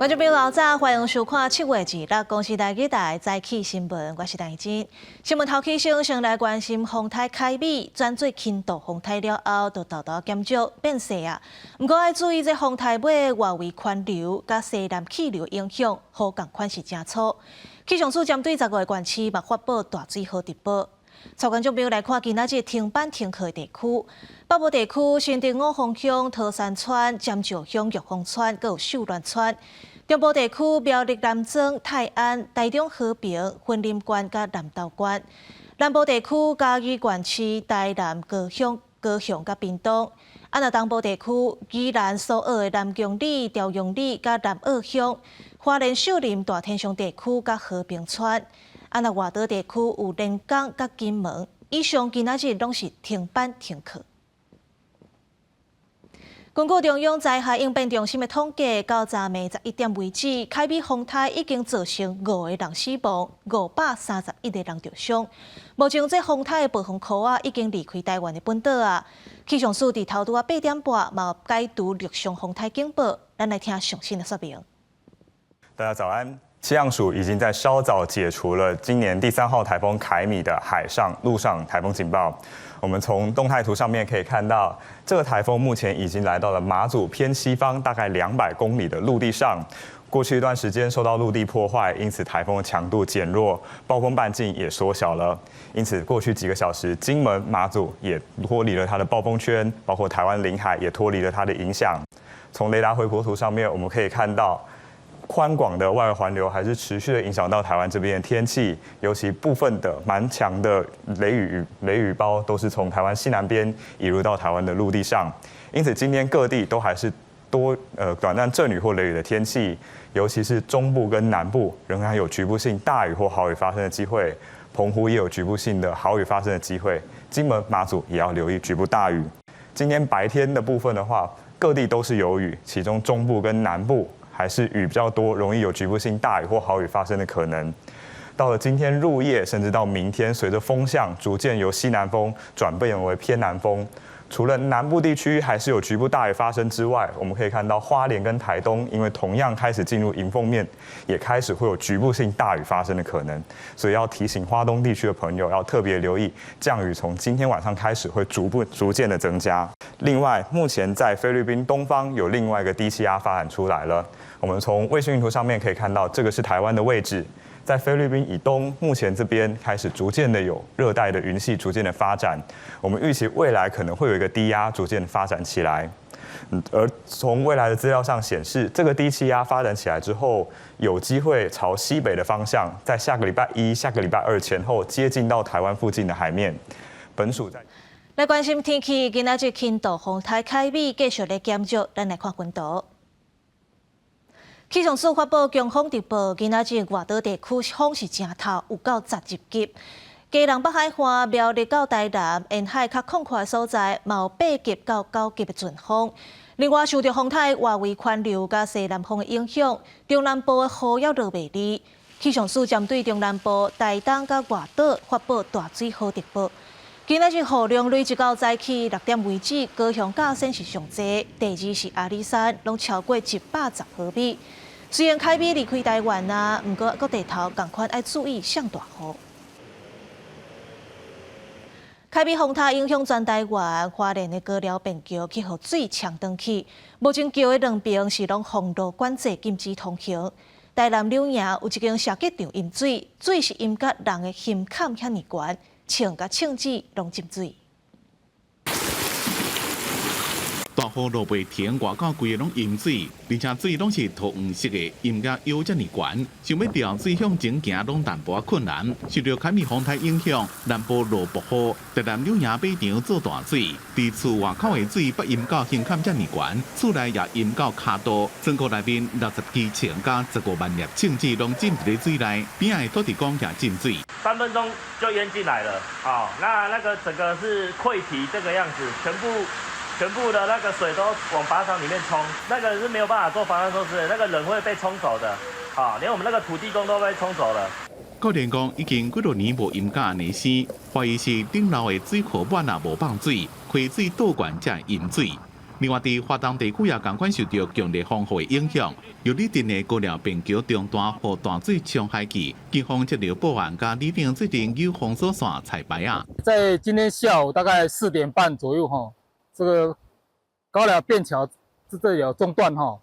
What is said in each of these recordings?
观众朋友老早，欢迎收看7月2日公视台记台早起新闻，我是戴珍。新闻头起先来关心风台凯米转做轻度风台了后，就豆豆减少变细啊。不过要注意，这风台尾外围环流甲西南气流影响，雨共款是真粗。气象署针对15个县市，嘛发布大水豪特报。超观众朋友来看今仔日停班停课的地区，北部地区新店五峰乡、桃山村、尖石乡、玉峰村，还有秀峦村；中部地区苗栗南庄、泰安、台中和平、云林县、甲南投县；南部地区嘉义县市、台南、高雄、甲屏东；若东部地区宜兰苏澳的南宫里、朝阳里、甲南澳乡；花莲秀林大天祥地区甲和平村；若外岛地区有连江甲金门。以上今仔日拢是停班停课。根据中央灾害应变中心的统计，到昨暝11点为止，凯米风台已经造成5个人死亡，531个人受伤。目前，这风台的暴风圈已经离开台湾的本岛啊。气象署伫头拄8点半，嘛有解除陆上风台警报。咱来听详细的说明。大家早安。气象署已经在稍早解除了今年第3号台风凯米的海上、陆上台风警报。我们从动态图上面可以看到，这个台风目前已经来到了马祖偏西方大概200公里的陆地上。过去一段时间受到陆地破坏，因此台风的强度减弱，暴风半径也缩小了。因此，过去几个小时，金门、马祖也脱离了它的暴风圈，包括台湾领海也脱离了它的影响。从雷达回波图上面，我们可以看到，宽广的外围环流还是持续的影响到台湾这边的天气，尤其部分的蛮强的雷雨包都是从台湾西南边移入到台湾的陆地上，因此今天各地都还是短暂阵雨或雷雨的天气，尤其是中部跟南部仍然有局部性大雨或豪雨发生的机会，澎湖也有局部性的豪雨发生的机会，金门、马祖也要留意局部大雨。今天白天的部分的话，各地都是有雨，其中中部跟南部还是雨比较多，容易有局部性大雨或豪雨发生的可能。到了今天入夜，甚至到明天，随着风向逐渐由西南风转变为偏南风，除了南部地区还是有局部大雨发生之外，我们可以看到花莲跟台东，因为同样开始进入迎风面，也开始会有局部性大雨发生的可能，所以要提醒花东地区的朋友要特别留意，降雨从今天晚上开始会逐渐的增加。另外，目前在菲律宾东方有另外一个低气压发展出来了。我们从卫星云图上面可以看到，这个是台湾的位置，在菲律宾以东，目前这边开始逐渐的有热带的云系逐渐的发展。我们预期未来可能会有一个低压逐渐的发展起来。而从未来的资料上显示，这个低气压发展起来之后，有机会朝西北的方向，在下个礼拜1、下个礼拜2前后接近到台湾附近的海面。本属在。来关心天气，今仔日轻度风台凯米继续咧减少，咱来看温度。气象署发布强风特报，今仔日外岛地区风是正透，有到10级。基隆北海岸、苗栗到台南沿海较广阔的所在，嘛有8级到9级的阵风。另外，受到风台外围环流甲西南风的影响，中南部的雨要落袂离。气象署针对中南部、台东甲外岛发布大水豪特报。今仔日雨量累积到早起6点为止，高雄甲线是上济，第2是阿里山，拢超过110毫米。虽然凯米离开台湾啊，不过各地头同款要注意上大雨。凯米风台影响全台湾，花莲的高寮便桥去互水呛转去，目前桥的两边是拢封路管制，禁止通行。台南柳营有一间射击场淹水，水是淹甲人的胸坎遐尼悬。穿甲穿子拢浸水。大雨落袂停，外口规个拢淹水，而且水拢是土黄色的，淹甲腰遮尔悬，想要调水向前行拢淡薄困难。受到凯米风台影响，南部落暴雨，台南柳营马场做大水，伫厝外口的水不淹到胸坎遮尔悬，厝内也淹到骹肚。全国内面60支穿甲15万粒穿子拢浸伫咧水内，边仔土地公也浸水。3分钟就淹进来了，好，那个整个是溃堤这个样子，全部的那个水都往靶场里面冲，那个是没有办法做防范措施的，那个人会被冲走的，啊，连我们那个土地公都被冲走了。高连讲已经几多年无淹甲泥丝，怀疑是顶楼的水库管啊无放水，开水倒灌才淹水。另外，伫华东地区也同款受到强烈风雨的影响，由于镇的高寮并桥中大和大水冲海期，警方接到报案，加拟定制定有封锁线彩排啊。在今天下午大概4点半左右哈，这个高寮便桥这里有中断哈，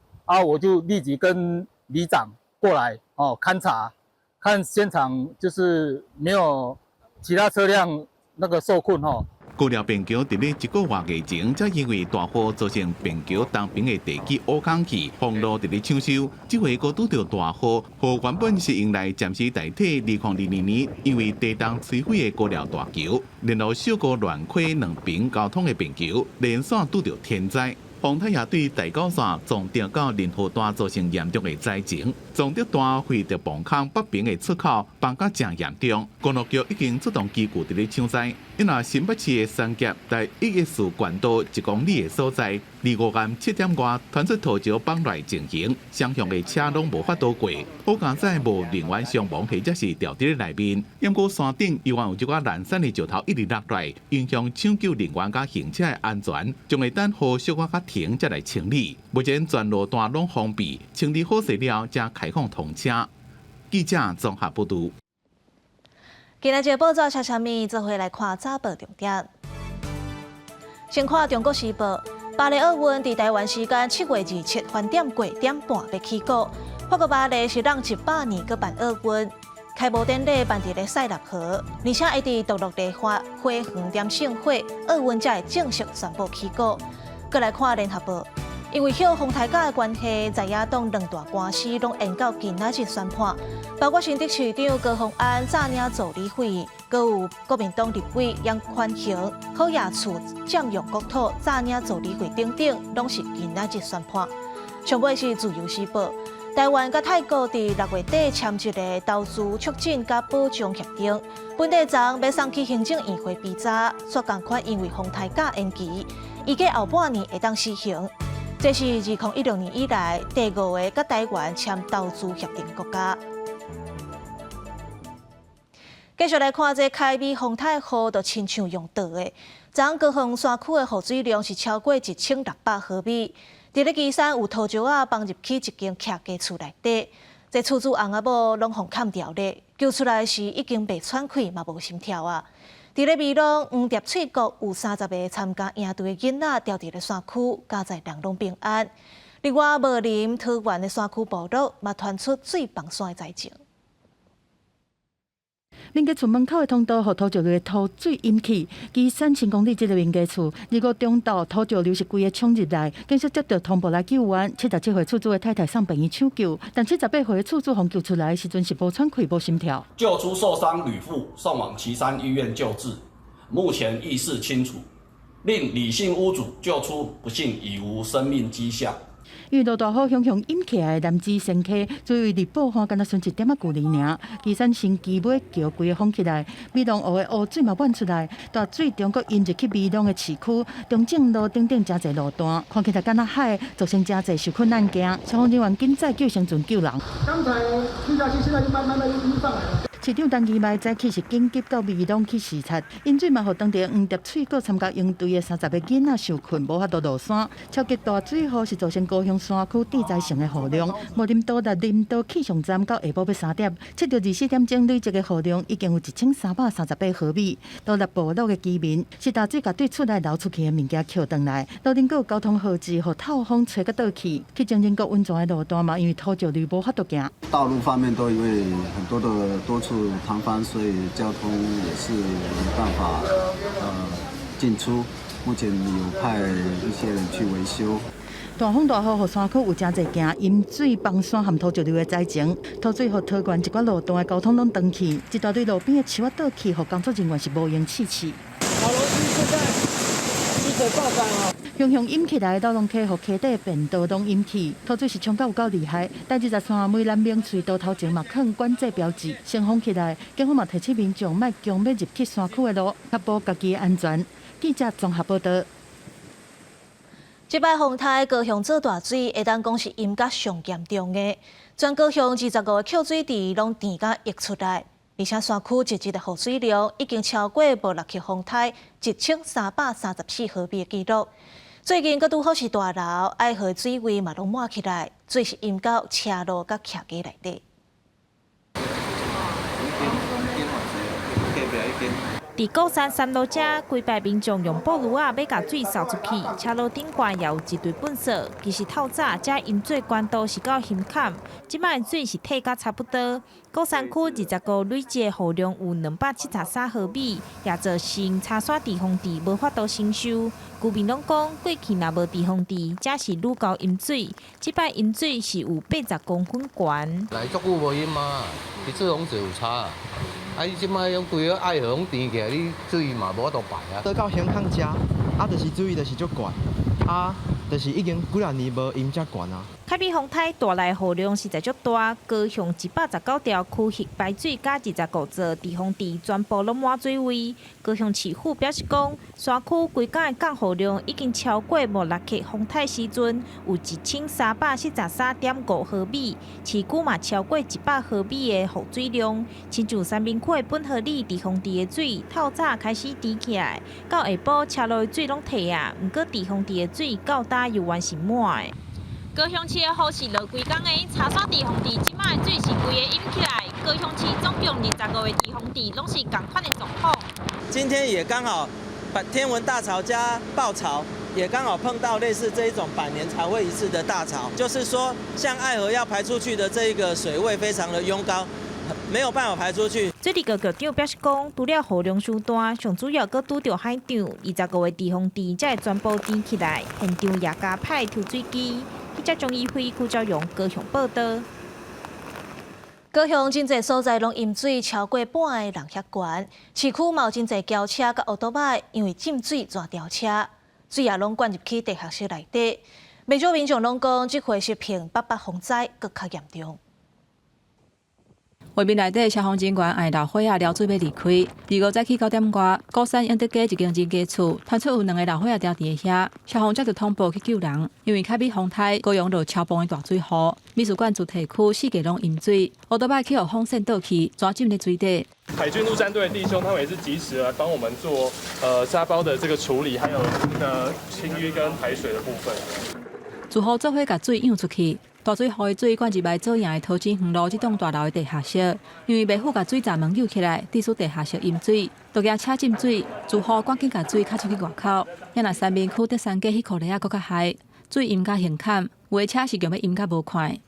我就立即跟里长过来勘察，看现场就是没有其他车辆那个受困哈。高寮便桥伫咧1个月以前，才因为大雨造成便桥东边的地基乌空去，封路伫咧抢修。这回又拄到大雨，雨原本是用来暂时代替2002年因为地动摧毁的高寮大桥，然后小高乱开两边交通的便桥，连续拄到天灾。洪泰也对大高线从调到仁和段造成严重的灾情，从德段回到磅坑北边的出口放甲正严重。公路局已经出动机具伫咧抢灾，因为新北市的三甲在114管道1公里的所在，25暗7点外传出土石崩来情形，双向的车拢无法度过，好加在无人员伤亡或者是掉伫咧内面。因过山顶依然有一寡烂山的石头一直落来，影响抢救人员甲行车的安全，将会等雨小可较停才来清理。目前全路段拢封闭，清理好势了才开放通车。记者综合报道。今日这报纸写啥物？做伙来看早报重点。先看《中国时报》，巴黎奥运伫台湾时间7月27饭店过点半要起鼓。法国巴黎是让100年举办奥运，开幕典礼办伫咧塞纳河，而且会伫独立的花园点盛会，奥运才会正式宣布起鼓。再来看《联合报》，因为向洪台甲的关系，在野党两大官司拢延到今仔日宣判，包括新北市长高虹安诈领助理费，阁有国民党立委杨宽雄好野厝占用国土诈领助理费等等，拢是今仔日宣判。上尾是《自由时报》，台湾甲泰国伫6月底签一个投资促进甲保障协定，本地昨要送去行政院会比查，说同款因为洪台甲延期。预计后半年会当施行，这是2016年以来第5个甲台湾签投资协定国家。继续来看这开美洪泰河，就亲像用倒的。昨高雄山区的雨水量是超过1600毫米。伫咧旗山有土石放入去一间客家厝内底，这厝主翁仔某拢互砍掉咧，救出来时已经袂喘气，嘛无心跳啊。伫咧美浓黄蝶翠谷有30个参加营队的囡仔掉伫咧山区，加在人拢平安。另外，茂林桃园的山区部落嘛传出水崩山的灾情。民家厝门口的通道，互土石流的土水淹去。基3千公里这个民家厝，25中昼土石流是规个冲入来，紧速接到通报来救援。77岁厝主的太太送病院抢救，但78岁的厝主救出来时阵是无喘气、无心跳。救出受伤女妇，送往旗山医院救治，目前意识清楚。令李姓屋主救出，不幸已无生命迹象。因为落大雨汹汹淹起来的南子山溪，最为离宝花，敢若剩1点距离尔。旗山新基尾桥规个封起来，美浓湖的湖水嘛漫出来，大水中国淹入去美浓的市区，中正路等等真侪路段，看起来敢若海，造成真侪受困难行。消防人员紧载救生船救人。刚才去下去，现在就慢慢的涌上来了。市长陈其迈早起是紧急到美浓去视察，因水嘛，互当地黄蝶翠谷参加营队的30个囡仔受困，无法度落山。超级大水雨是造成高雄山区地灾性的雨量，无林岛达林岛气象站到下晡要3点，测到24点钟累积的雨量已经有1338毫米。到立部落的居民是大水甲对厝内流出去的物件捡回来，路顶阁有交通号志，互透风吹个倒去。去前人国温泉的路段嘛，因为土石流无法度行。道路方面都因为很多的多处塌方，所以交通也是没办法进出。目前有派一些人去维修。大风大雨，互山区有真侪行淹水、崩山和土石流的灾情。土水互桃园一寡路段的交通拢断去，一大堆路边的树仔倒去，互工作人员是无用试试。好楼梯现在积水爆干啊！汹汹淹起来的道路溪，互溪底的便道拢淹去，土水是冲到有够厉害。但23枚南明隧道头前嘛放管制标志，先封起来。警方嘛提醒民众莫强要入去山区的路，确保家己的安全。记者综合报道。这摆洪台高雄做大水，会当讲是淹甲上严重的。全高雄25个蓄水池拢填甲溢出来，而且山区一日的雨水量已经超过无6级洪台1334毫米的记录。最近阁拄好是大楼爱河水位嘛拢满起来，水是淹到车路甲徛街内底。伫高山3路遮，规排民众用布炉要甲水扫出去，车路顶悬也有一堆粪扫。其实透早遮淹水关度是到险坎，即摆水是退甲差不多。高山区20个累计雨量有273毫米，也造成插线地方地无法度承受。居民拢讲，过去若无地方地，遮是愈高淹水。即摆淹水是有80公分悬。来足久无淹啊，你水拢就有差。啊！你即摆用规个爱河拢填起来，你水嘛无法度排啊。到险坎遮，就是水就是足悬，就是已经几啊年无淹遮悬啊。凯美风台带来雨量实在足大，高雄119条区域排水加25座地方地全部拢满水位。高雄市府表示讲，山区规港的降雨量已经超过莫拉克风台时阵有1343.5毫米，市区嘛超过100毫米的雨水量。亲像三明区的本河里地方地的水，透早开始滴起来，到下晡车路的水拢退啊，毋过地方地的水到搭又完是满的。高雄市的雨是落规工的，茶山地方地即摆水是规个淹起来。高雄市总共25个地方地拢是同款的状况。今天也刚好把天文大潮加暴潮，也刚好碰到类似这一种100年才会一次的大潮，就是说像爱河要排出去的这一个水位非常的拥高。没有办法排出去。水利局局长表示讲，除了雨量伤大，上主要阁拄到海涨，20个地方地才会全部填起来，现场也加派抽水机。记者钟义辉、顾兆荣高雄报道。高雄真侪所在拢淹水超过半个人遐悬，市区嘛有真侪轿车甲奥多摆因为浸水全吊车，水也拢灌入去地下室内底。不少民众拢讲，这回是平北北风灾搁较严重。画面内底消防警员按老伙仔撩水要离开。25早起9点外，高山永德街一间人家厝传出有2个老伙仔掉伫遐，消防接到通报去救人。因为凯美风台高雄落超磅的大水雨，美术馆主题区4界拢淹水，奥多摆去互风扇倒去，全浸在水底。海军陆战队的弟兄，他们也是及时来帮我们做沙包的这个处理，还有清淤跟排水的部分。自雨做伙，甲水涌出去。大水雨的水灌入来做营的桃金园路这栋大楼的地下室，因为卖府甲水闸门扭起来，致使地下室淹水，都惊车浸水。自雨赶紧甲水卡出去外口，也若三明区德山街迄口咧啊，搁较嗨，水淹甲现坎，有的车是强要淹甲无快。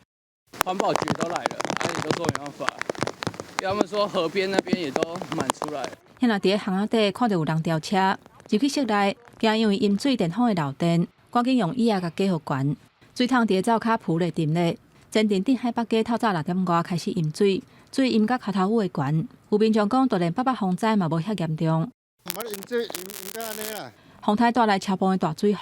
环保局都来了，也都说没办法。他们说河边那边也都满出来了。也若伫巷仔底看到有人吊车，入去室内，惊因为淹水电风的漏电，赶紧用椅仔甲架互悬。水桶伫灶骹浮咧沉咧，前镇顶海北街透早6点外开始淹水，水淹到脚头尾的悬。有民众讲，就连北北风灾嘛无遐严重。风台带来超磅的大水雨，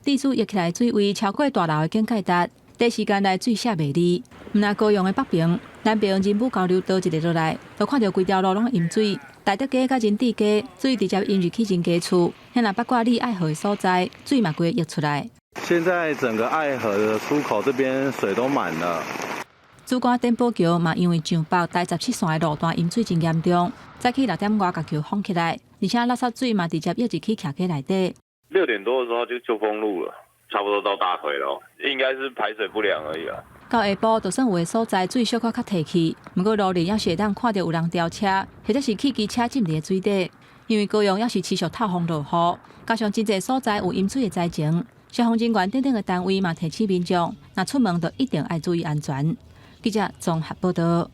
地势溢起来水位超过大楼的警戒值，短时间内水下袂离。毋但高雄的北平、南平人武交流道一日落来，就看到规条路拢淹水。大德街甲仁智街水直接淹入去人家厝，遐若八卦里爱河的所在，水嘛规溢出来。现在整个爱河的出口这边水都满了。主管电报桥嘛，因为上北台17线的路段淹水真严重，早起6点外甲桥封起来，而且垃圾水嘛直接溢入去徛街内底。6点多的时候就封路了，差不多到大腿了，应该是排水不良而已啦。到下晡，就算有的所在水小可较提起，不过路面也是会当看到有人吊车，或者是汽机车浸伫水底。因为高雄也是持续透风落雨，加上真侪所在有淹水的灾情。消防警员等等的单位嘛提醒民众，若出门就一定要注意安全。记者综合报道。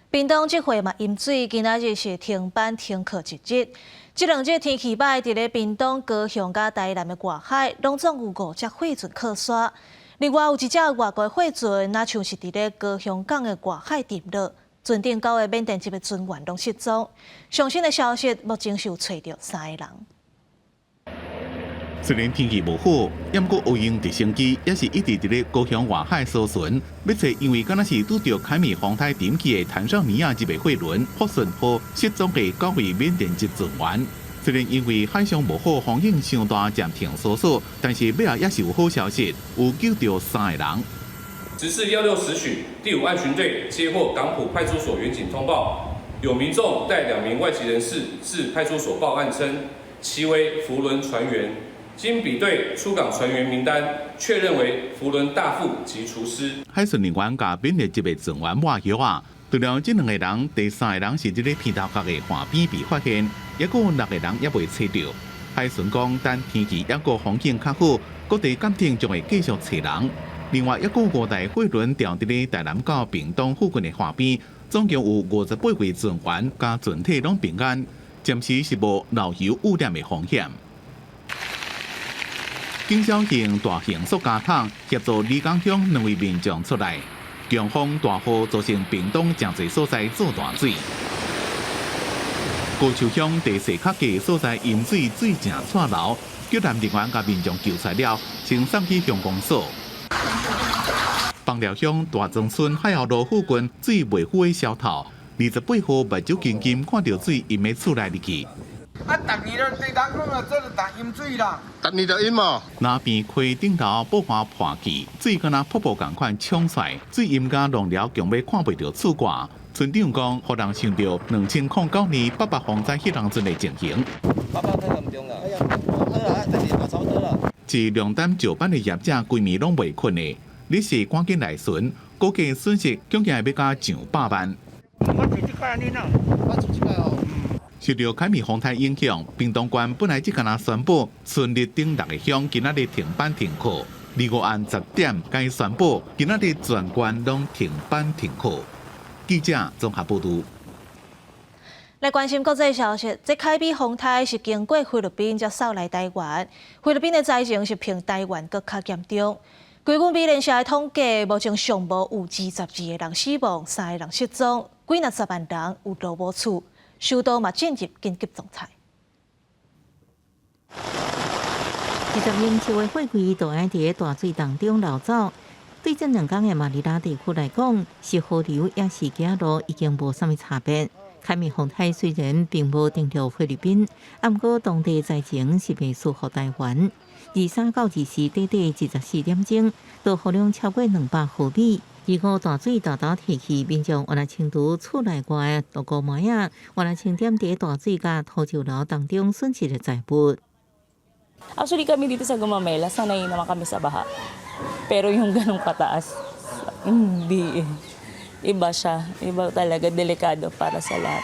屏东这回嘛淹水，今仔日是停班停课一日。这2日天气歹，伫咧屏东、高雄甲台南的外海，拢总有5只货船靠沙。另外有1只外国货船，那像是伫咧高雄港的外海沉落，船顶9个缅甸籍的船员拢失踪。最新的消息，目前是有找到3个人。虽然天气无好，不过乌鹰直升机也是一直伫咧高雄外海搜寻，要找因为敢若是拄着凯美风台沉起的坦桑尼亚籍的货轮“福顺号”失踪的9位缅甸籍船员。虽然因为海上无好，风险相大，暂停搜索，但是尾仔也是有好消息，有救到3个人。直至16时许，第5岸巡队接获港埔派出所员警通报，有民众带2名外籍人士至派出所报案称，其为扶轮船员。经比对出港船员名单，确认为福伦大副及厨师。海巡人员甲免疫疾病船员抹药啊，除了这2个人，第3个人是这个片头角的岸边被发现，还有6个人也未找到。海巡讲，等天气还有风景较好，各地监听将会继续找人。另外，还有5台货轮调伫咧台南到屏东附近的海边，总共有58位船员加船体拢平安，暂时是无漏油污染的风险。经小型大型塑胶桶协助李港乡2位民众出来，强风大雨造成屏东真侪所在做大水。高树乡第4卡价所在淹水水正窜流，救援人员甲民众救出了，先送去乡公所。枋寮乡大庄村海后路附近水未恢的消透，28号目睭金金看到水淹在厝内入去。啊，逐年都地当讲啊，这就大淹水啦。逐年就淹嘛。那边溪顶头爆发破气，水敢若瀑布共款冲出来，水淹甲弄了，强要看袂到厝外。村长讲，互人想到2009年8八洪灾迄当阵的情形。8八太严重了，哎呀，好啦，这是我超多了。是亮灯上班的业者，规暝拢未困的，你是赶紧来巡，估计损失恐惊会要到上100万。我住这块呢呐，我住这块哦。受到凯米风台影响，屏东县本来只敢若宣布村里顶6个乡今仔日停班停课，25暗10点该宣布今仔日全县拢停班停课。记者综合报道。来关心国际消息，这凯比风台是经过菲律宾才扫来台湾。菲律宾的灾情是比台湾更较严重。根据美联社的统计，目前尚无有22个人死亡，3个人失踪，几若10万人有路无厝。首都嘛进入紧急状态。20英尺的货柜都爱伫大水当中流走。对这2天的马尼拉地区来讲，是河流也是走路已经无啥物差别。凯米风台虽然并无登陆菲律宾，不过当地灾情是未输予台湾。23到24短短14点钟，都雨量超过200毫米。如果大水大大提起，民众原来清除厝内外的稻谷糜啊，原来清点伫大水甲土石流当中损失的财物。Actually kami dito sa Gumamela, sanay naman kami sa baha. Pero yung ganong kataas, hindi. Iba siya. Iba talaga, delikado para sa lahat.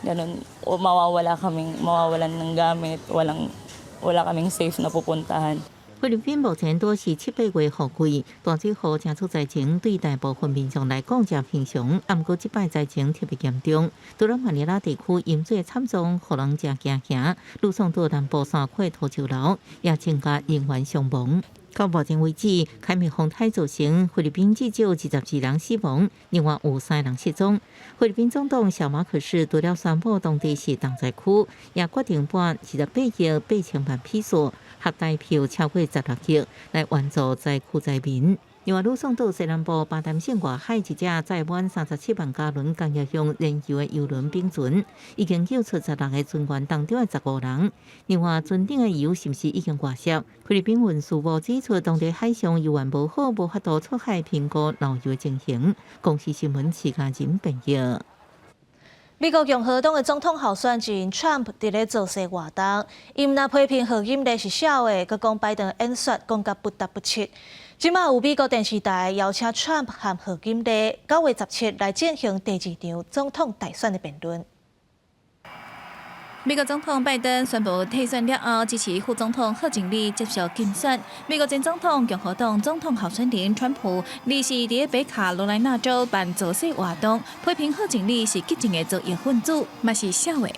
Ganon, mawawalan ng gamit, wala kaming safe na pupuntahan. 菲律宾目前都是7、8月雨季，大水雨正出灾情对大部分民众来讲真平常，不过这摆灾情特别严重。除了马尼拉地区淹水惨重，予人真惊吓，陆上到南部3块土石流，也增加人员伤亡。到目前为止，凯米风台造成菲律宾至少22人死亡，另外有3人失踪。菲律宾总统小马可是除了宣布当地是重灾区，也决定拨28亿8千万披索，合代票超过16亿来援助灾区灾民。另外，陆送到西南部巴淡县外海一只载满37万加仑工业用燃油的油轮并船，已经救出16个船员当中的15人。另外，船顶的油是不是已经外泄？菲律宾运输部指出，当地海上油源无好，无法度出海评估漏油的情形。公司新闻持家人朋友。美国共和党的总统候选人 Trump 伫咧造势活动，伊毋但批评贺锦丽是笑话，佮讲拜登演说讲甲不得不切。即马有美国电视台邀请 Trump 和贺锦丽9月17来进行第2场总统大选的辩论。美国总统拜登宣布退选了后，支持副总统贺锦丽接受竞选。美国前总统共和党总统候选人川普，二是伫北卡罗来纳州办造势活动，批评贺锦丽是激进的左翼分子，嘛是笑话。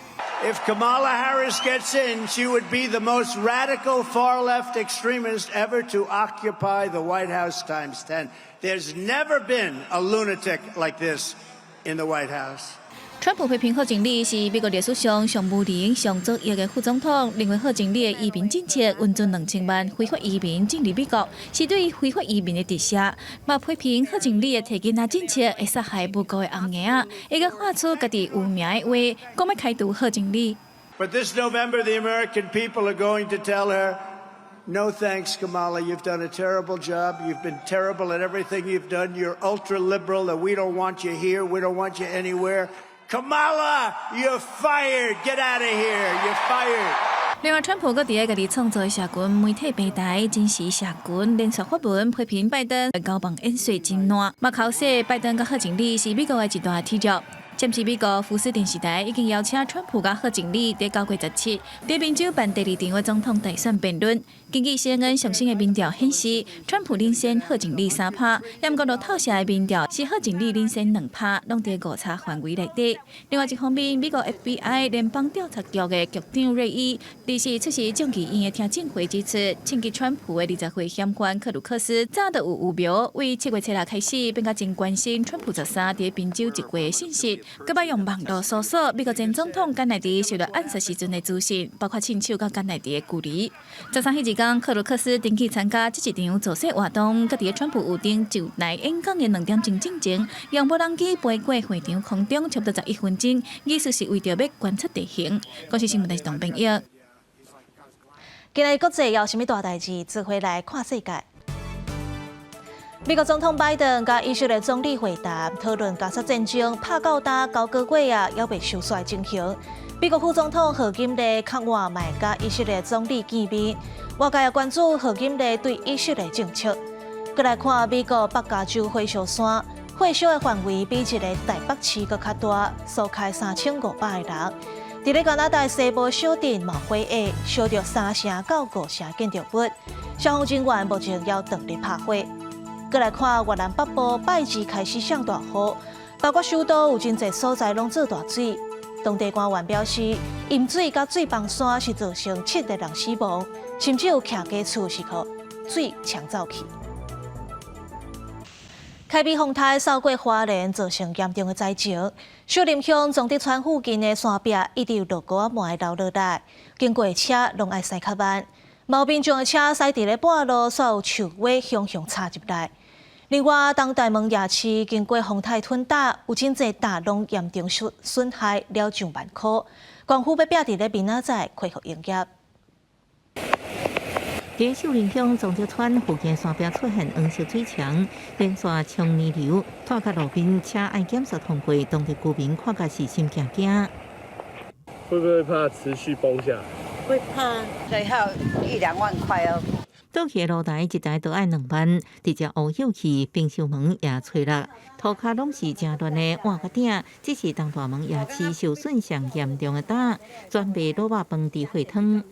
If Kamala Harris gets in, she would be the most radical far-left extremist ever to occupy the White House times 10. There's never been a lunatic like this in the White House. 川普批评贺锦丽是美国历史上上无能、上左翼的副总统，认为贺锦丽的移民政策允准2000万非法移民进入美国，是对非法移民的直射。嘛批评贺锦丽的提囡仔政策会杀害无辜的红颜仔，会个画出家己有名的话，讲要开除贺锦丽。But this November, the American people are going to tell her, no thanks, Kamala. You've done a terrible job. You've been terrible at everything you've done. You're ultra-liberal, and we don't want you here. We don't want you anywhere. Kamala, you're fired. Get out of here. You're fired. 另外，川普搁伫咧家己创造的社群媒体平台真实社群连续发文批评拜登交棒演说真烂，嘛考说拜登甲贺锦丽是美国的一大体育。占士美国福斯电视台已经邀请川普甲贺锦丽在9月17在宾州办第2场的总统大选辩论。根据 CNN 上新的民调显示，川普领先贺锦丽3趴，也毋过路透社的民调是贺锦丽领先2趴，拢伫误差范围内底。另外一方面，美国 FBI 联邦调查局的局长瑞伊24出席众议院的听证会指出，枪击川普的20岁嫌犯克鲁克斯早就有苗，为7月7日开始，并较真关心川普13伫宾州一月的信息。佮要用网络搜索美国前总统甘乃迪受到暗杀时阵的资讯，包括亲手甲甘乃迪的距离。13迄一天，克鲁克斯登记参加这一场造势活动，佮伫川普有顶就来演讲的2点钟进前，用无人机飞过会场空中差不多11分钟，意思是为着要观测地形。公司新闻台是董朋友。今日国际有啥物大代志？做回来看世界。美国总统拜登甲以色列总理会谈，讨论加沙战争拍到打9个月也未收束的情形。美国副总统贺锦丽较晚卖甲以色列总理见面，外界也关注贺锦丽对以色列政策。再来看美国北加州火烧山，火烧的范围比一个台北市搁较大，烧开3500个人。伫咧加拿大西部小镇冒火蚁，烧着3成到5成建筑物，消防人员目前要全力拍火。再来看越南北部拜二开始上大雨，包括首都有真侪所在拢做大水。当地官员表示，淹水甲水崩山是造成7个人死亡，甚至有徛家厝是靠水冲走去。凯比风台扫过花莲，造成严重的灾情。小林乡总德川附近的山壁一直有落雨满流落来，经过的车拢爱驶较慢。毛病重的车驶伫咧半路，煞有树尾向插入来。另外，东大门夜市经过风台吞打，有真侪大拢严重损害，了上万块。政府要拼伫咧明仔载恢复营业。在秀林乡总德川附近山壁出现黄色水墙，连续冲泥流，拖到路边，车爱检测通过，当地居民看甲是心惊惊。会不会怕持续崩下？会怕，最后1-2万块哦。倒去的露台一台都要2万，直接乌有去，冰箱门也吹落，涂骹拢是真乱的换个顶，只是东大门夜市受损上严重的打，专卖卤肉饭伫火汤。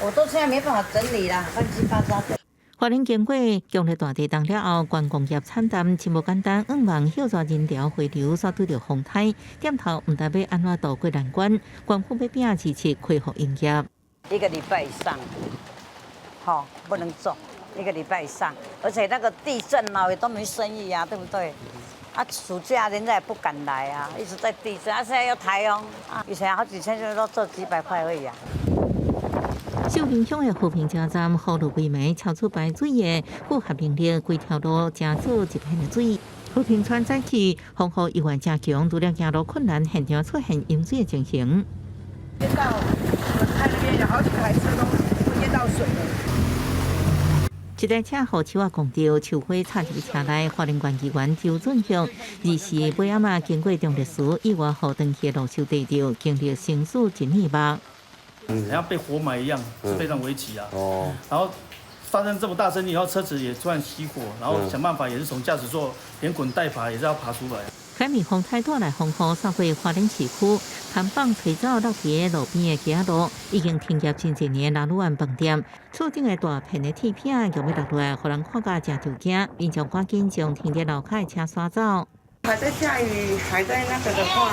我到现在没办法整理啦，乱七八糟的。花莲经过强烈大地震了后，观光业惨淡，真无简单。5万休作人潮回流，煞对着风台，点头唔知要安怎渡过难关。官府要拼27恢复营业。1个礼拜以上，不能做1个礼拜以上，而且那个地震也都没生意啊，对不对？暑假人家也不敢来啊，一直在地震，现在又台风以前好几千就都做几百块而已啊。秀林乡的和平车站雨露未暝，超出排水的复合能力，规条路正做一片的水。和平川早起，风雨意外正强，除了行路困难，现场出现淹水的情形。淹到轮胎那边有好几台车都淹到水了。一台车互树讲到，树火插入车内，花莲县议员周俊雄24尾仔经过中烈时，意外互登去路修地着，经历生死一年半。像被活埋一样，是非常危急啊。然后发生这么大声音以后，车子也突然熄火，然后想办法也是从驾驶座连滚带爬，也是要爬出来。海面风台带来风雨扫过花莲市区，摊放吹走落地路边的街路，已经停业近1年的老路饭店，厝顶的大片的铁片又要落来，互人看甲真着惊，民众赶紧将停在路口的车刷走。还在下雨，还在那个的话，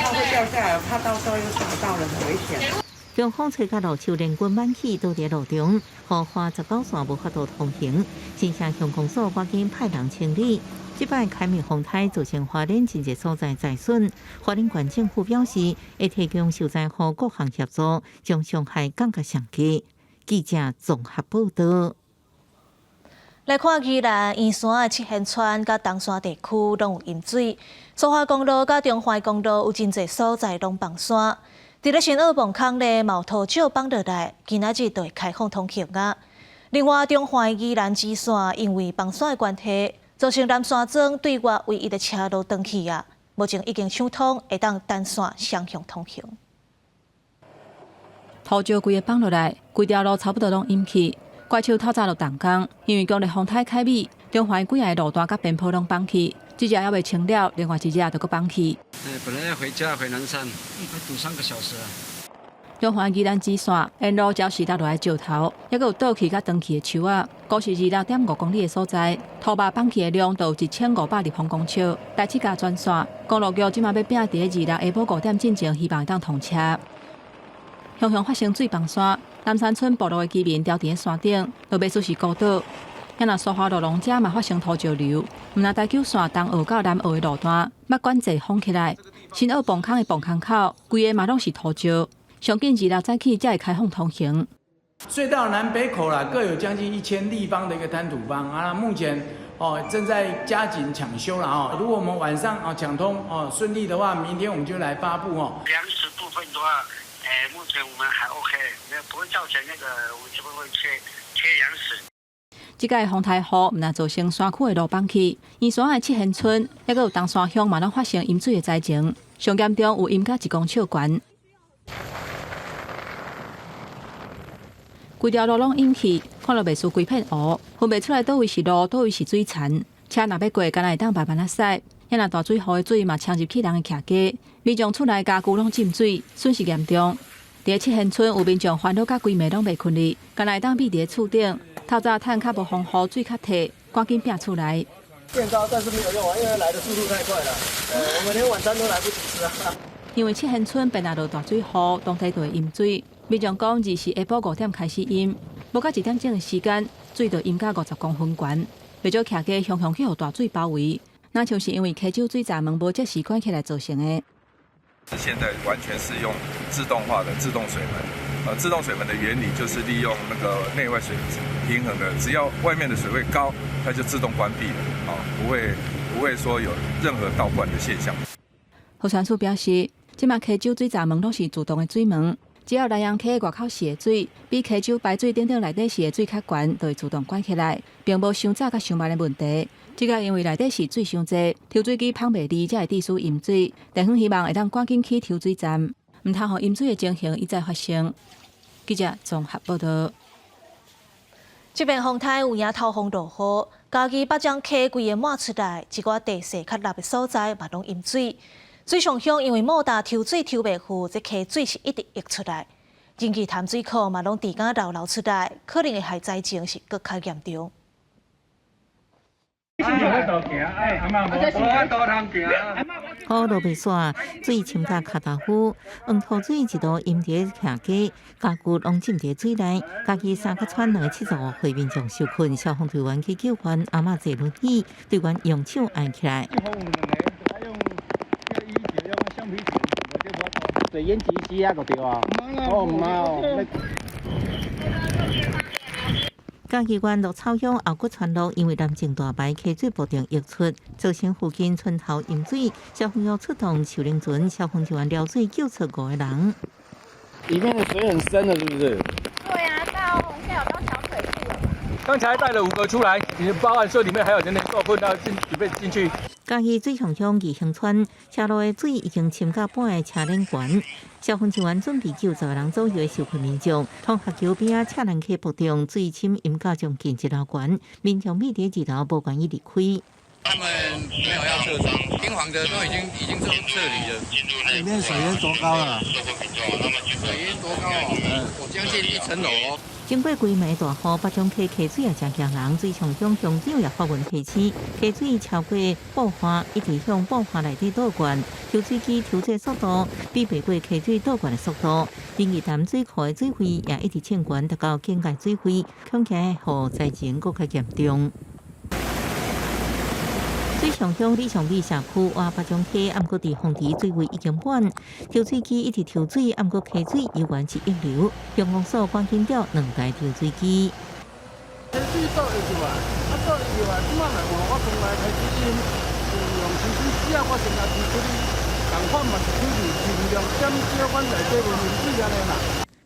它会掉下来，怕到时候又砸到了，很危险。强风吹甲路树连滚满起，倒伫路中，互花19线无法度通行。新城乡公所赶紧派人清理。这摆开灭风台造成花莲真侪所在灾损，花莲县政府表示会提供受灾户各项协助，将伤害降到上低。记者综合报道。来看宜兰圆山的七贤川甲东山地区拢有淹水，苏花公路甲中华公路有真侪所在拢崩山。伫咧新澳磅空咧，毛土石放落来，今仔日就会开放通行啊。另外，中华宜兰支线因为崩山的关系，造成南山庄对外唯一的车路断去啊。目前已经抢通，会当单线双向通行。土石规个放落来，规条路差不多拢淹去。怪手透早就动工，因为强烈风台开米，中环几个路段甲边坡拢放去，一只还未清了，另外一只就搁放去。本来要回家回南山，快堵3个小时啊。中环宜兰支线沿路礁石落来石头，还有倒去甲断去的树仔，高是26.5公里的所在，土坝放去的量就有1500立方公尺。第7架专线公路局即马要拼伫26下晡5点进前，希望会当通车。雄雄发生水崩山，南山村部落的居民吊伫山顶，落尾处是孤岛。遐若疏花路龙者嘛发生土石流，毋但台九线东澳到南澳的路段，捌管制封起来。新澳磅空的磅空口，规个嘛拢是土石。上近2日早起才会开放通行。隧道南北口啦，各有将近1000立方的一个滩土方啊，目前正在加紧抢修了如果我们晚上抢通顺利的话，明天我们就来发布粮食部分的话，目前我们还 OK， 不会造成那个我们这边会缺粮食。即届风台雨毋但造成山区的路崩去，宜山的七贤村，还有东山乡嘛拢发生淹水的灾情，上严重有淹到1公尺悬。规条路拢淹去，看落袂输规片湖，分袂出来倒位是路，倒位是水田。车若要过，敢若会当慢慢啊驶。遐若大水雨的水嘛呛入去人的徛家，民众厝内家具拢浸水，损失严重。伫七贤村有民众烦恼甲规暝拢袂困哩，敢若会当避伫厝顶。透早趁较无风雨，水较退，赶紧拼出来。变高，但是没有用啊，因为来的速度太快了。我们连晚餐都来不及吃啊。因为七贤村本来落大水雨，当地就会淹水。民众讲，日是下晡5点开始淹，无到1点钟的时间，水就淹到50公分悬。袂少徛家雄雄去互大水包围，那像是因为溪州水闸门无及时关起来造成的。现在完全是用自动化的自动水门，自动水门的原理就是利用那个内外水平衡的，只要外面的水位高，它就自动关闭了，不会说有任何倒灌的现象。河川署表示，即马溪州水闸门拢是自动的水门。只要南洋溪外口是的水，比溪州排水顶内底是的水较悬，就会自动关起来，并无伤早甲伤慢的问题。即个因为内底是水伤济，抽水机放袂离，才会致使淹水。地方希望会当赶紧起抽水站，毋通互淹水的情形一再发生。记者综合报道。这边风台有影透风落雨，家己北江溪规个满出来，一寡地势较凹的所在嘛拢淹水。水上乡因为莫大抽水抽袂赴，这溪水是一直溢出来，人气潭水库嘛拢地敢流出来，可能的害灾情是更较严重。雨落袂煞，水浸到脚头夫，黄土水一度淹伫徛家，家具拢浸伫水内，家己3个喘275岁民众受困，消防队员去救援，阿嬷坐轮椅，队员用手按起来。水淹几支啊？个对啊？唔哦。嘉义县鹿草乡后骨川路因为南靖大排溪水不定溢出，造成附近村头淹水，消防局出动秀玲船，消防队员撩水救出5个人。里面的水很深了，是不是？对啊，到红线有到小腿处了。刚才带了5个出来，包含说里面还有人受困到准备进去。嘉义水上乡义兴村车路的水已经浸到半个车轮悬，消防人员准备救10个人左右的受困民众。通学桥边车轮溪不中，水深淹到将近1楼悬，民众避伫2楼，无愿意离开。他们没有要撤张，平房的都已经撤离了。里面水淹多高了？水淹多高我将近1层楼哦。经过几暝大雨，北江溪溪水也真惊人，水上乡乡长也发文提醒，溪水超过爆发，一直向爆发内底倒灌，抽水机抽水速度比袂过溪水倒灌的速度。另一潭水库的水位也一直清悬，达到境界水位，恐惊的雨灾情更加严重。水上乡李上里社区哇北江溪，暗过伫洪池水位已经满，抽水机一直抽水，暗过溪水依然是溢流。消防署赶紧调2台抽水机。溪水倒会入来，倒会入来，即摆来换我从来开始用抽水机啊，我先来抽出去，共款嘛是抽入尽量减少阮内底无淹水安尼啦。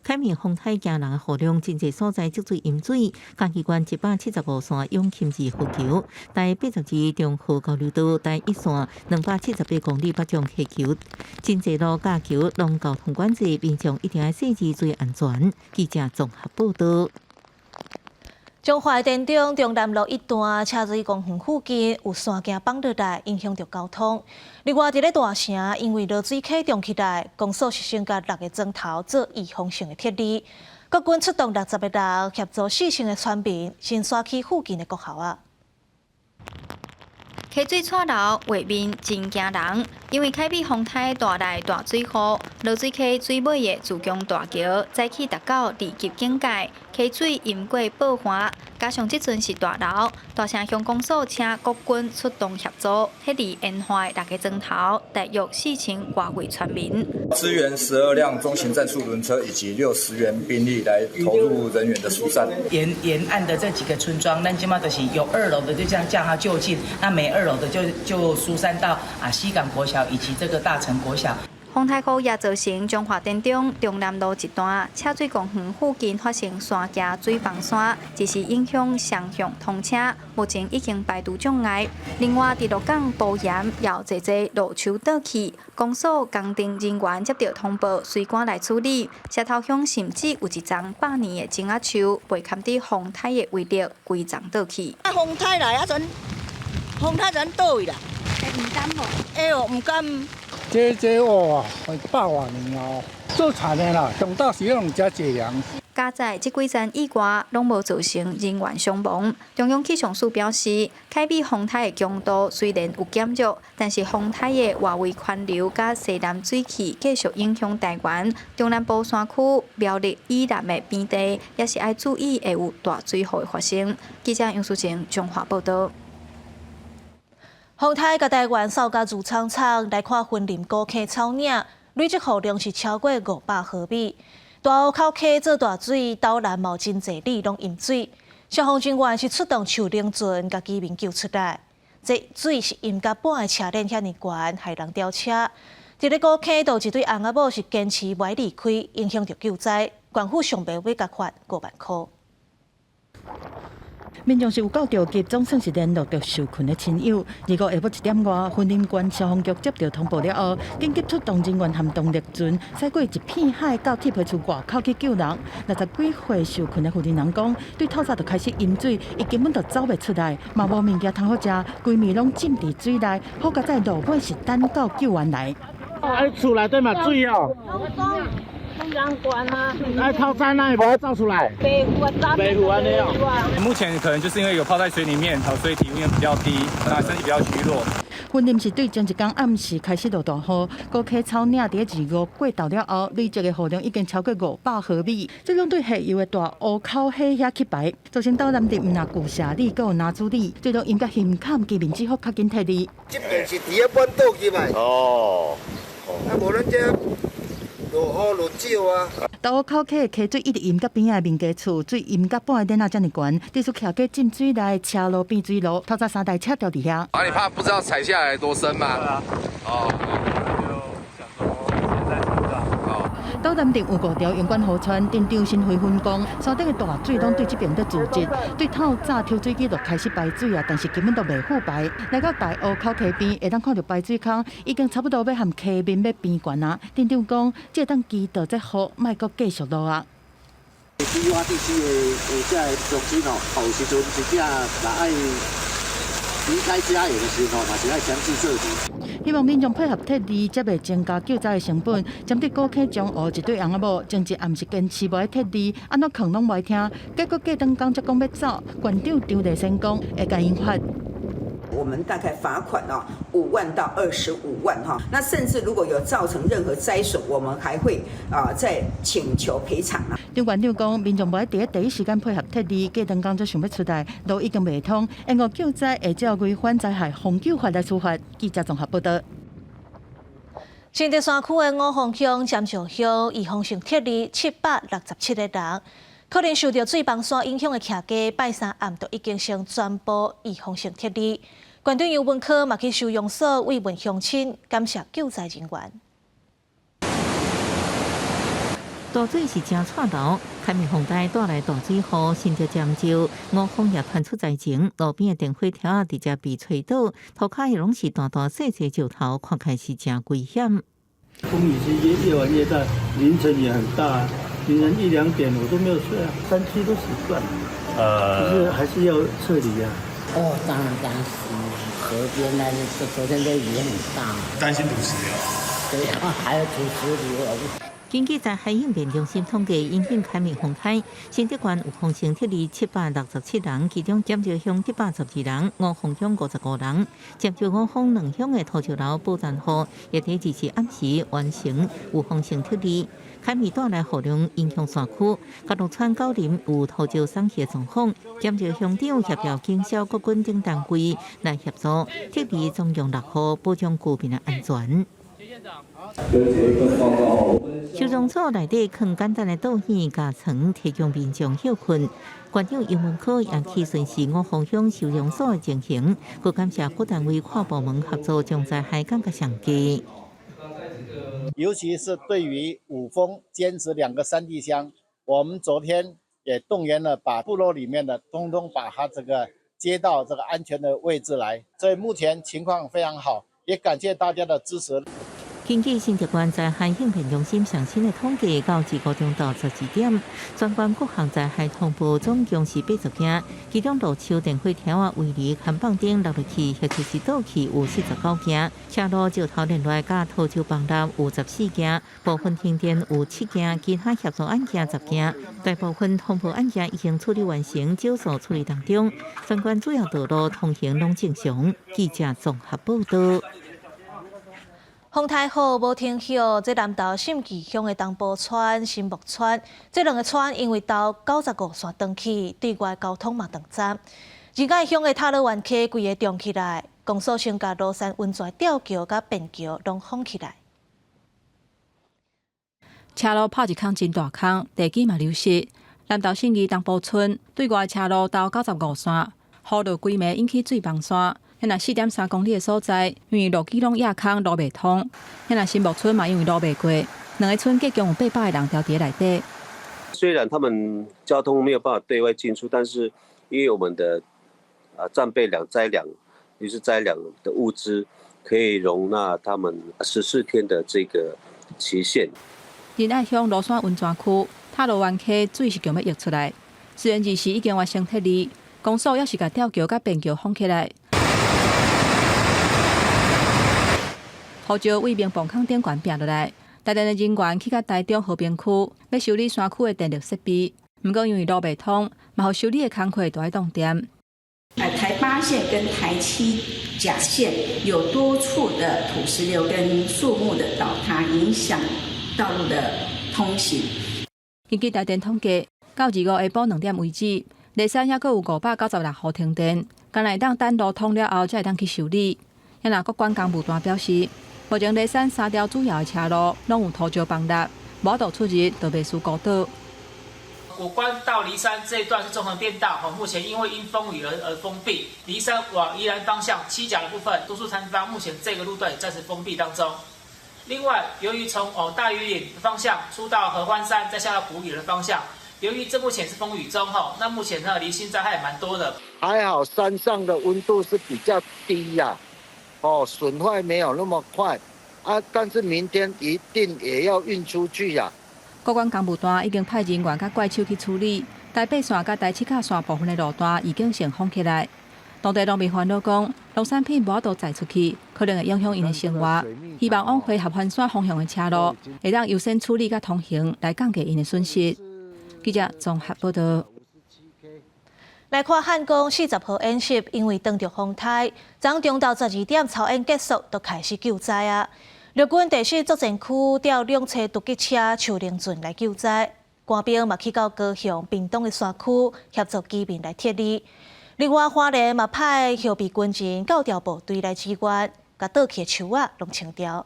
凯美风台行人雨量真侪所在积水淹水，嘉义县170号线永庆寺河桥、第82中河交流道第1线278公里北上溪桥，真侪路架桥拢交通管制，民众一定要细致注意安全。记者综合报道。中华电中中南路一段车水公园附近有山径放落来，影响到交通。另外，伫咧大城，因为落水启动起来，公所是先甲6个钟头做预防性的thiết立，国军出动60个人协助4成的村民新沙区附近的国校啊。溪水岔流，画面真惊人。因为凯美风台大来大水库，落水溪水尾的自强大桥早起达到二级警戒，溪水淹过爆环，加上即阵是大流，大城乡公所请国军出动协助，迄里淹坏6个钟头，大约4000外位村民。支援12辆中型战术轮车以及60员兵力来投入人员的疏散。沿岸的这几个村庄，咱今嘛就是有2楼的就这样叫他就近，那没2楼的就疏散到西港国小以及这个大成国小。风台区也造成中华电中中南路一段车水公园附近发生山架水崩山，只是影响双向通车，目前已经排除障碍。另外，伫鹿港多盐也有侪路树倒去，公所工程人员接到通报，随赶来处理。社头乡甚至有一丛100年的种仔树，被堪伫风台的威力规丛倒去。风台来啊，风台人倒去啦，唔敢无？哦，唔敢。这哦，100多年哦，做田的啦，上大时用遮济人。加在这几站以外，拢无造成人员伤亡。中央气象署表示，凯美风台的强度虽然有减弱，但是风台的外围环流甲西南水汽继续影响台湾中南部山区、苗栗以南的边地，也是要注意会有大水雨的发生。记者杨淑晴综合报道。风台甲台湾扫甲如苍苍来看森林高溪草岭，累积雨量是超过500毫米。大湖口溪做大水，岛南毛真侪里拢淹水。消防人员是出动手冷船，甲居民救出来。这水是淹甲半个车链遐尼悬，害人吊车。伫咧高溪，有一对翁仔某是坚持袂离开，影响着救灾。县府上袂要甲罚5万块。民众是有够着急，总算是联络到受困的亲友。下午1点外，云林县消防局接到通报了后，紧急出动人员含动力船，驶过一片海到铁皮厝外口去救人。60几岁受困的妇人人讲，对透早就开始淹水，伊根本就走袂出来，嘛无物件通好食，规暝拢浸伫水内。好在在路尾是等到救援来。厝内底嘛水哦。透早那无走出来，北湖安尼哦。目前可能就是因为有泡在水里面，所以体温比较低，那身体比较虚弱。云林是对前一天暗时开始落大雨，高溪草岭伫2月过豆了后，累积的雨量已经超过500毫米，这种对下游的大湖口溪遐起排，造成岛南镇毋若旧社里，还有南珠里，最终因甲咸坎居民只好较紧撤离。这边是伫咧半岛去嘛？哦，啊无咱这。落雨落少啊！大湖口溪的溪水一直淹到边仔的民家厝，水淹到半个点啊，遮尔悬，地处徛过浸水内，车路变水路，透早3台车掉伫遐。你怕不知道踩下来多深吗？哦。岛南镇有5条阳关河川，镇长新会分工，山顶的大水拢对这边在聚集，对透早抽水机就开始排水啊，但是根本就未复排。来到大湖口溪边，会当看到排水坑已经差不多要和溪面要边悬啊。镇长讲，这当祈祷这雨莫阁继续落啊。低洼地区的这种水吼，有时阵真正若爱离开家园的时候，嘛是爱强制撤离。希望民众配合撤离，才袂增加救灾的成本。针对高溪中湖一对翁仔某，前一暗时坚持无爱撤离，安怎劝拢袂听，结果过当讲才讲要走，县长张立先讲会甲因罚。我们大概罚款5万到25万哈，那甚至如果有造成任何灾损，我们还会再请求赔偿啊。张县长讲，民众无爱第一时间配合撤离，过当讲才想要出来，路已经未通，因为救灾会照违反灾害防救法来处罚。记者综合报道。新竹山区的五峰乡、尖石乡预防性撤离767个人。可能受到水崩山影响的徛家，拜三暗都已经先宣布预防性撤离。县长游文科嘛去收容所慰问乡亲，感谢救灾人员。大水是真错流，凯美风台带来大水后，甚至尖叫，五峰也传出灾情，路边的电火条啊直接被吹倒，涂骹拢是大大细细石头，看起来是真危险。风雨是越玩越大，凌晨也很大，凌晨1、2点我都没有睡啊，山区都死断了，就是还是要撤离啊。哦，当然担心，河边那昨天的雨很大，担心土石流。对啊，还有土石流。根据在海应变中心统计，因应凯美风台，新竹县有风声撤离767人，其中尖石乡112人，五峰乡55人。尖石五峰两乡的土石流保存户，也在24暗时完成有风声撤离。凯美带来雨量影响山区，甲鹿川九林有土石散去的状况。尖石乡长协调经销各军等单位来协助撤离，总用6号保障居民的安全。收容所内底放简单的倒椅、架床，提供民众休困。县长杨文科也去巡视五峰乡收容所的情形，佮感谢各单位跨部门合作，将在海港嘅上架。尤其是对于五峰坚持2个山地乡，我们昨天也动员了，把部落里面的通通把它这个接到这个安全的位置来，所以目前情况非常好，也感谢大家的支持。根据新竹县在海应变中心上新的统计，到15中到12点，全县各项在海通报总共是80件，其中路树电火条啊、围篱、看板顶落落去，或者是倒去有49件，车路石头连落甲土石崩塌有14件，部分停电有7件，其他协助案件10件，大部分通报案件已经处理完成，少数处理当中。全县主要道路通行拢正常。记者综合报道。风台号无停歇，这南投信义乡的东埔村、新木村，这2个村因为到95线断去，对外交通嘛断暂。仁爱乡的塔罗湾溪规个重起来，公所先甲罗山温泉吊桥甲便桥拢封起来。车路破一坑真大坑，地基嘛流失。南投信义东埔村对外车路到95线，雨落规暝引起水崩山。迄若4.3公里的所在，因为路基拢压坑，路袂通。迄若新木村嘛，因为路袂过，2个村计共有800个人住伫内底。虽然他们交通没有办法对外进出，但是因为我们的战备2灾2，也是灾2的物资，可以容纳他们14天的这个期限。仁爱乡罗山温泉区塔罗湾溪水是强要溢出来，虽然日时已经完成撤离，公所也是甲吊桥甲便桥封起来。土石位面磅坑顶悬拼落来，台电的人员去到台中和平区，要修理山区的电力设备。不过因为路袂通，嘛互修理的工课都要动点。台8线跟台7甲线有多处的土石流跟树木的倒塌，影响道路的通行。根据台电统计，到25下晡2点为止，内山还阁有596户停电，敢会当等路通了后才会当去修理。也若各管工务单表示，目前内山3条主要的车路拢有土石崩塌，无法度出入就袂输孤岛。古关到梨山这一段是纵横便道，目前因为因风雨而封闭。梨山往宜兰方向7甲的部分，多数餐方目前这个路段也暂时封闭当中。另外，由于从大屿岭的方向出到合欢山，再下到古里的方向，由于这目前是风雨中那目前离心灾害也蛮多的。还好山上的温度是比较低呀，损坏没有那么快啊，但是明天一定也要运出去呀。各管工务单已经派人员甲怪手去处理，台8线甲台7甲线部分的路段已经先封起来。当地农民烦恼讲，农产品无法度载出去，可能会影响因的生活。希望往回合欢山方向的车路，会当优先处理甲通行，来降低因的损失。记者综合报道。来看汉光40号演习，因为当着风台，昨中到12点操演结束，就开始救灾啊。陆军第4作战区调2车突击车树林圳来救灾，官兵嘛去到高雄、屏东的山区协助居民来撤离。另外，花莲嘛派后备军人教调部队来支援，甲倒去的树仔拢清掉。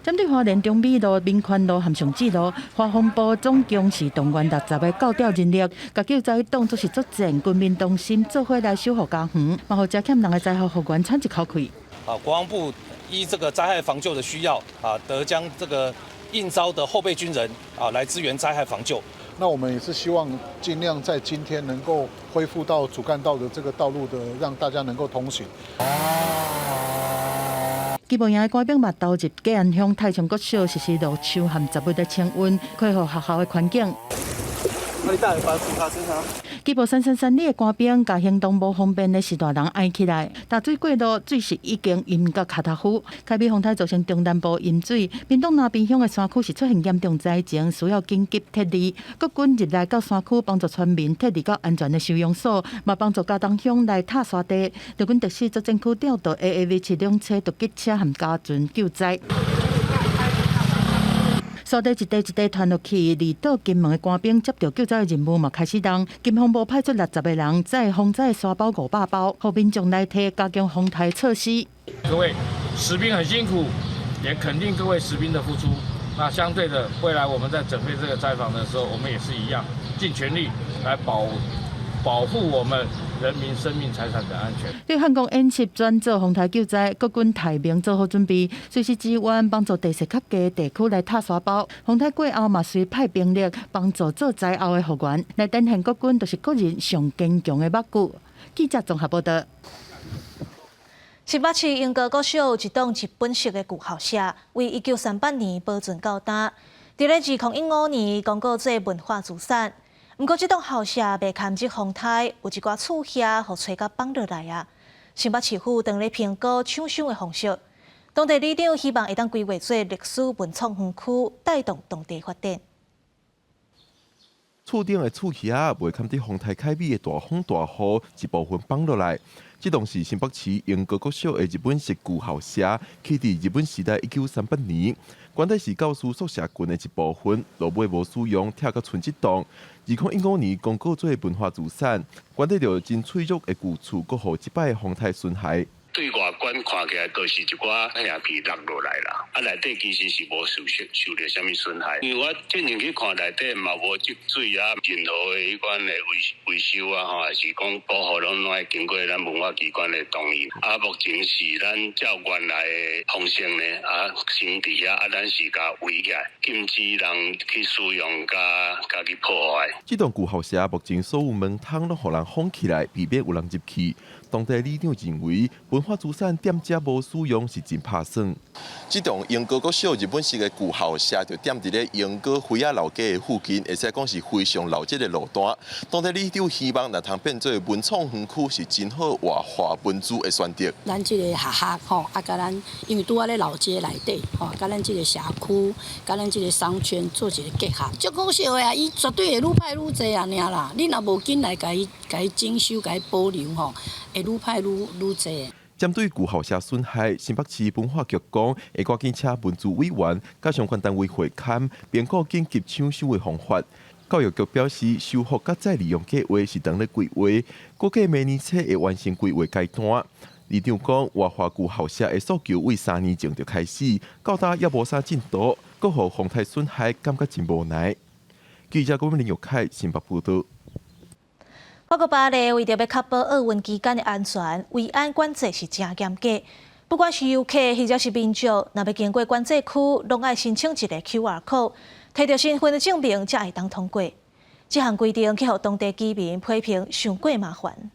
针对花莲中美路、民权路和上志路，花风部总共是动员60个教调人力，甲救灾当作是作战，军民同心做伙来守护家园，嘛互真欠人的灾后复原喘一口气。国防部依这个灾害防救的需要，得将这个应召的后备军人来支援灾害防救。那我们也是希望尽量在今天能够恢复到主干道的这个道路的，让大家能够通行。基本营的官兵嘛投入吉安乡太冲国小实施路树和植物的清温，开放学校的环境。基本333里的官兵，甲行动无方便的士大人挨起来。大水过路，水势已经淹到脚头区。开庇风台造成中南部淹水，屏东南边乡的山区是出现严重灾情，需要紧急撤离。国军入来到山区，帮助村民撤离到安全的收容所，嘛帮助嘉东乡来踏沙地。陆军特使作战区调到 AAV72车突击车和家船救灾。沙地一地传落去，离岛金门的官兵接到救灾的任务嘛开始动。金防部派出60个人，载风灾沙包500包，后民众来提加强防台措施。各位士兵很辛苦，也肯定各位士兵的付出。那相对的，未来我们在准备这个灾防的时候，我们也是一样，尽全力来保护我们人民生命财产的安全。对汉光演习专做防台救灾，国军提名做好准备，随时支援帮助地势较低地区来踏沙包。防台过后嘛，随派兵力帮助做灾后的复原，来展现国军就是国人上坚强的目骨。记者综合报道。新北市英歌国小有一栋日本式的旧校舍，为1938年保存到今。伫咧2015年公告做文化资产。不过，这栋校舍被堪入风台，有一寡厝遐互吹甲放落来啊。新北市府当咧评估抢修的方式，当地里长希望会当规划做历史文创园区，带动当地发展。厝顶的厝遐未堪伫风台开米的大风大雨一部分放落来。这栋是新北市英歌国小的日本式旧校舍，起伫日本时代1938年。原底是教师宿舍群的一部分，落尾无使用，拆到剩一栋。2015年公告做文化资产，原底就真脆弱的旧厝，搁互一摆的风台损害。对外观看起来都是一寡太阳皮落落来啦，内底其实是无受到什么损害。因为我进前去看内底嘛无积水啊，任何的迄款的维修啊，还是讲保护拢爱经过咱文化机关的同意。目前是咱照原来的方式呢，先伫遐咱是甲围起来，禁止人去使用甲去破坏。这栋旧校舍目前所有门窗拢互人封起来，避免有人入去。当地里长认为，文化资产点遮无使用是真拍算。这栋英歌国小日本式的旧校舍，就点伫咧英歌辉仔老街的附近，会使讲是非常老街的路段。当地里长希望，若通变做文创园区，是真好活化文资的选择。咱这个学校吼，甲咱因为拄仔咧老街内底吼，甲咱这个社区，甲咱这个商圈做一个结合，足够小的啊，伊绝对会愈派愈济啊，尔啦。你若无紧来甲伊整修、甲伊保留吼。愈派愈济。针对旧校舍损害，新北市文化局讲会赶紧请文资委员甲相关单位会勘，评估紧急抢修的方法。教育局表示，修复甲再利用计划是当咧规划，估计明年初会完成规划阶段。里长讲，活化旧校舍的诉求为3年前就开始，到今也无啥进度，搁互风台损害，感觉真无奈。记者郭林玉凯新北报道。法国巴黎为着要确保奥运期间的安全，维安管制是真严格。不管是游客或者是民众，若要经过管制区，拢爱申请一个 QR code， 摕到身份的证明才会当通过。这项规定去互当地居民批评伤过麻烦。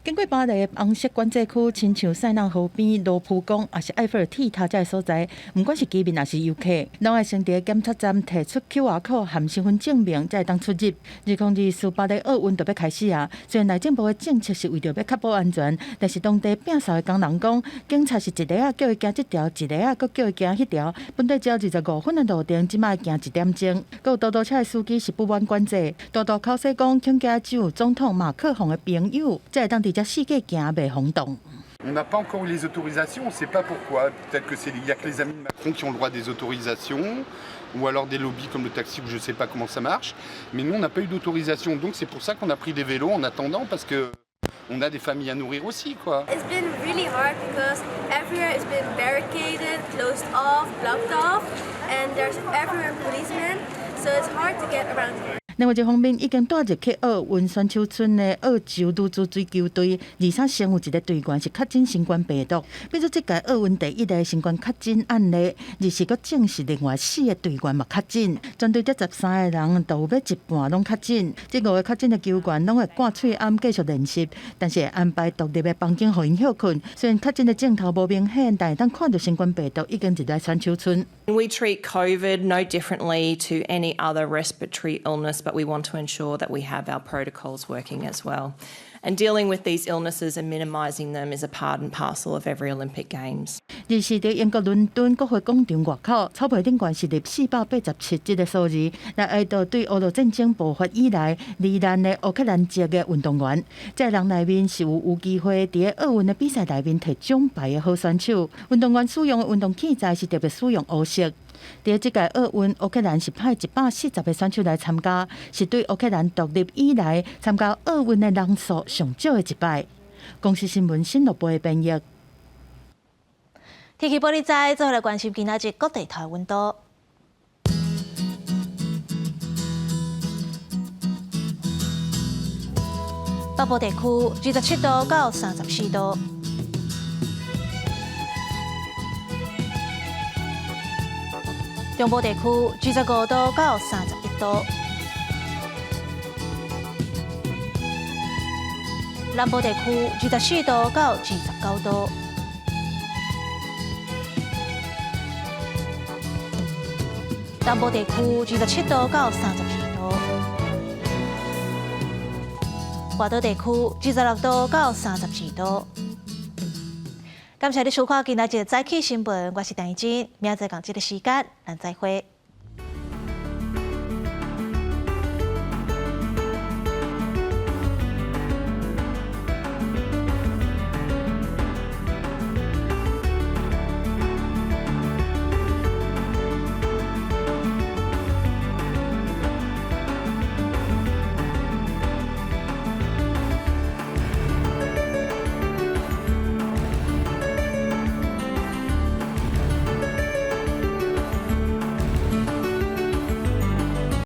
经过巴黎的红色管制区，亲像塞纳河边、罗浮宫，也是埃菲尔铁塔这所在，不管是居民还是游客，拢爱先伫检测站提出 QR code 和身份证明，才会当出入。2024巴黎奥运就要开始啊！虽然内政部的政策是为着要确保安全，但是当地摒扫的工人讲，警察是一个叫伊行这条，一个佫叫伊行迄条。本地只有25分的路程，即卖行1点钟。佫有嘟嘟车的司机是不满管制，大大口说讲，恐惊只有总统马克宏的朋友才会当伫遮世界行袂轰动。On n'a pas encore eu les autorisations, on ne sait pas pourquoi. Peut-être qu'il y a que les amis de Macron qui ont le droit des autorisations, ou alors des lobbies comme le taxi, où je ne sais pas comment ça marche. Mais nous, on n'a pas eu d'autorisation, donc c'est pour ça qu'on a pris des vélos en attendant, parce que on a des familles à nourrir aussi, quoi. It's been really hard because everywhere has been barricaded, closed off, blocked off, and there's everywhere policemen, so it's hard to get around here. 另外一方面，已经带入去奥运选手村的澳洲女子水球队，23成有一个队员是确诊新冠病毒，变做这届奥运第一个新冠确诊案例。24个证实另外4个队员嘛确诊，全队这13个人都有要一半拢确诊。这5个确诊的球员拢会挂喙暗继续练习，但是会安排独立的房间互因休困。虽然确诊的镜头无明显，但当看到新冠病毒已经入来选手村。We treat COVID no differently to any other respiratory illness, but we want to ensure that we have our protocols working as well. And dealing with these illnesses and minimising them is a part and parcel of every Olympic Games. 24在英国伦敦国会广场外口，草坪顶悬是立487这个数字，来哀悼对俄罗战争爆发以来罹难的乌克兰籍的运动员。这人内面是有机会伫奥运的比赛内面摕奖牌的好选手。运动员使用的运动器材是特别使用乌色。在这届奥运，乌克兰是派140个选手来参加，是对乌克兰独立以来参加奥运的人数上少的一摆。公司新闻新乐报的编译。天气玻璃仔，最后来关心今仔日各地台温度。北部地区27度到34度。中部地区25度到31度，南部地区24度到29度，东部地区27度到32度，外岛地区26度到32度。感谢你收看今仔日的早起新闻，我是陈怡珍，明仔载同这个时间，咱再会。